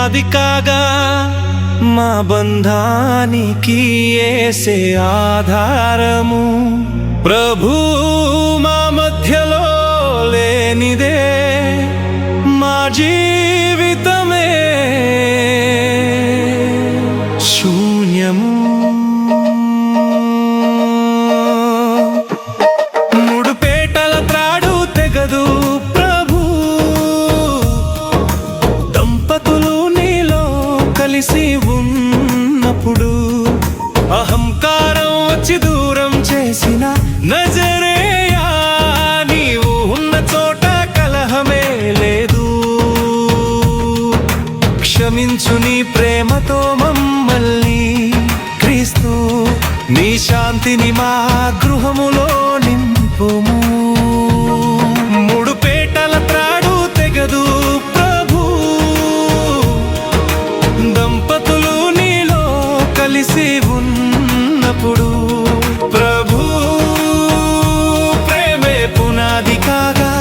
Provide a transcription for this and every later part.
పునాది కాగా మా బంధానికి యేసే ఆధారము. ప్రభు మా మధ్యలో లేనిదే మా జీవితమే శూన్యము. మూడు పేటల త్రాడు తెగదు ప్రభు, దంపతులు నీలో కలిసి ఉన్నప్పుడు. అహంకారం వచ్చి దూరం చేసిన నజరేయా, నీవు ఉన్న చోట కలహమే లేదు. క్షమించు నీ ప్రేమతో మమ్మల్ని క్రీస్తు, నీ శాంతిని మా గృహములో నింపుము. మూడు పేటల త్రాడు తెగదు ప్రభు, దంపతులు నీలో కలిసి ఉన్నప్పుడు. ప్రభు ప్రేమే పునాది కాగా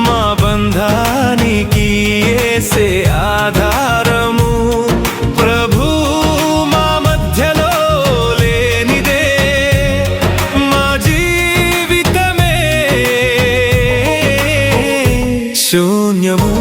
మా బంధానికి యేసే ఆధారము. ప్రభు మా మధ్యలో లేనిదే మా జీవితమే శూన్యము.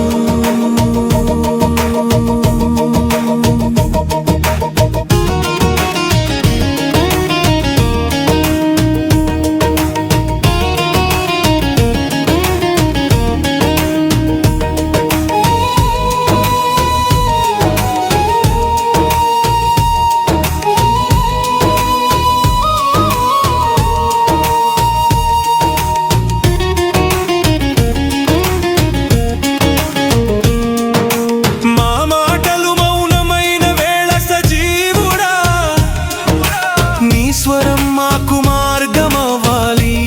స్వరం మాకు మార్గమవ్వాలి.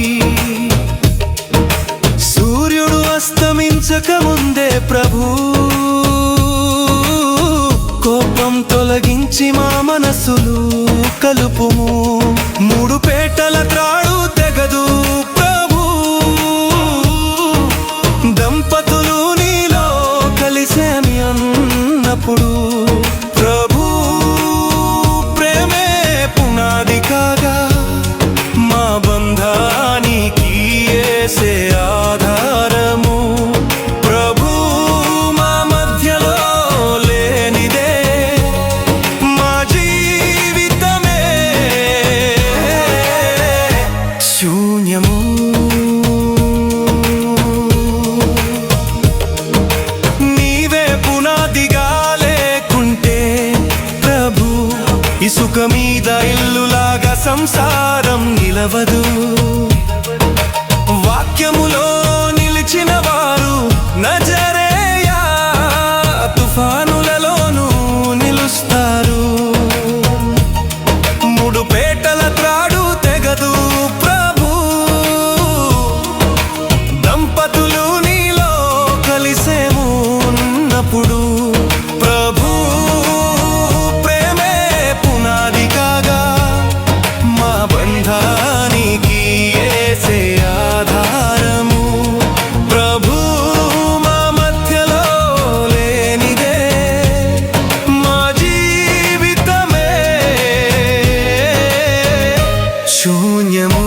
సూర్యుడు అస్తమించక ముందే ప్రభు, కోపం తొలగించి మా మనసులు కలుపుము. మూడు పేటల త్రాడు తెగదు ప్రభు, దంపతులు నీలో కలిసేమి అన్నప్పుడు. ప్రభు ప్రేమే పునాది కాగా మా బంధానికి యేసే ఆధారము. ప్రభు మా మధ్యలో లేనిదే మా జీవితమే శూన్యము. నీవే పునాదిగా లేకుంటే ప్రభు, ఇసుక మీద ఇల్లులాగా సంసారం నిలవదు. వాక్యములో నిలిచిన వారు నజరేయా, తుఫానులలోనూ నిలుస్తారు. మూడు పేటల త్రాడు తెగదు ప్రభు, దంపతులు నీలో కలిసేము ఉన్నప్పుడు. ప్రభు ప్రేమే పునాది కాగా మా బంధానికి యేసే ఆధారము. ప్రభు మా మధ్యలో లేనిదే మా జీవితమే శూన్యము.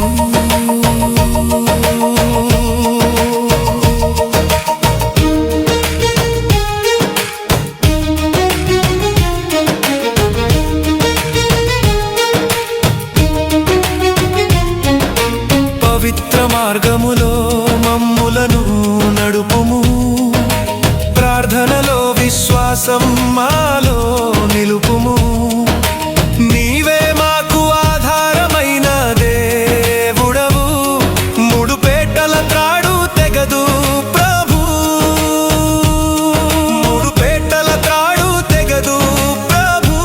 పవిత్ర మార్గములో మమ్ములను నడుపుము. ప్రార్థనలో విశ్వాసం మాలో నిలుపుము. నీవే మాకు ఆధారమైన దేవుడవు. మూడు పేటల త్రాడు తెగదు ప్రభు, మూడు పేటల త్రాడు తెగదు ప్రభు,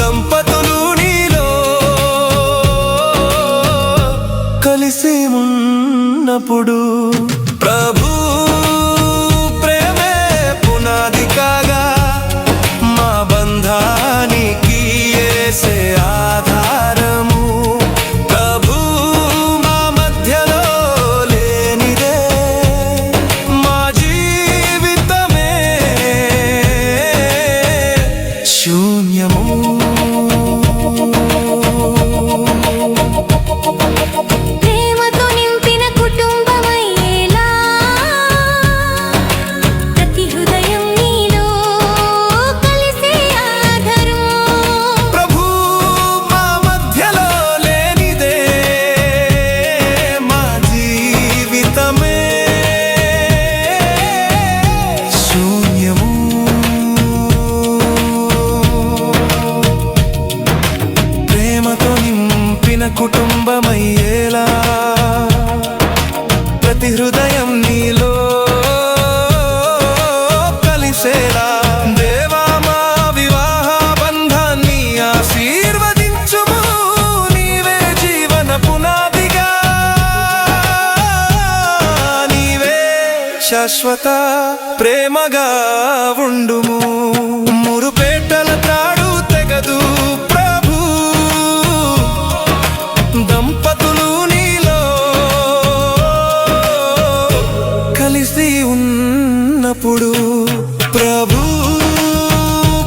దంపతులు నీలో కలిసి ఉన్నప్పుడు. ప్రభు ప్రేమే పునాది కాగా మా బంధానికి యేసే ఆధారము. ప్రభు మా మధ్యలో లేనిదే మా జీవితమే కుటుంబమయ్యేలా ప్రతి హృదయం నీలో కలిసేలా దేవా మా వివాహ బంధాన్ని ఆశీర్వదించుము. నీవే జీవన పునాదిగా, నీవే శాశ్వత ప్రేమగా ఉండుము. మురుపేటల త్రాడు తెగదు ప్రభు, దంపతులు నీలో కలిసి ఉన్నప్పుడు ప్రభు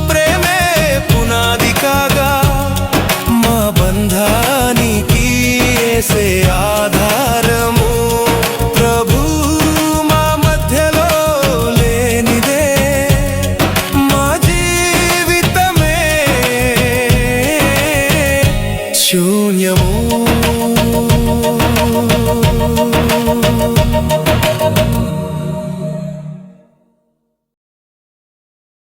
ప్రేమే పునాది కాగా మా బంధానికి యేసే ఆధారము. ప్రభు మా మధ్యలో లేనిదే మా జీవితమే శూన్యము.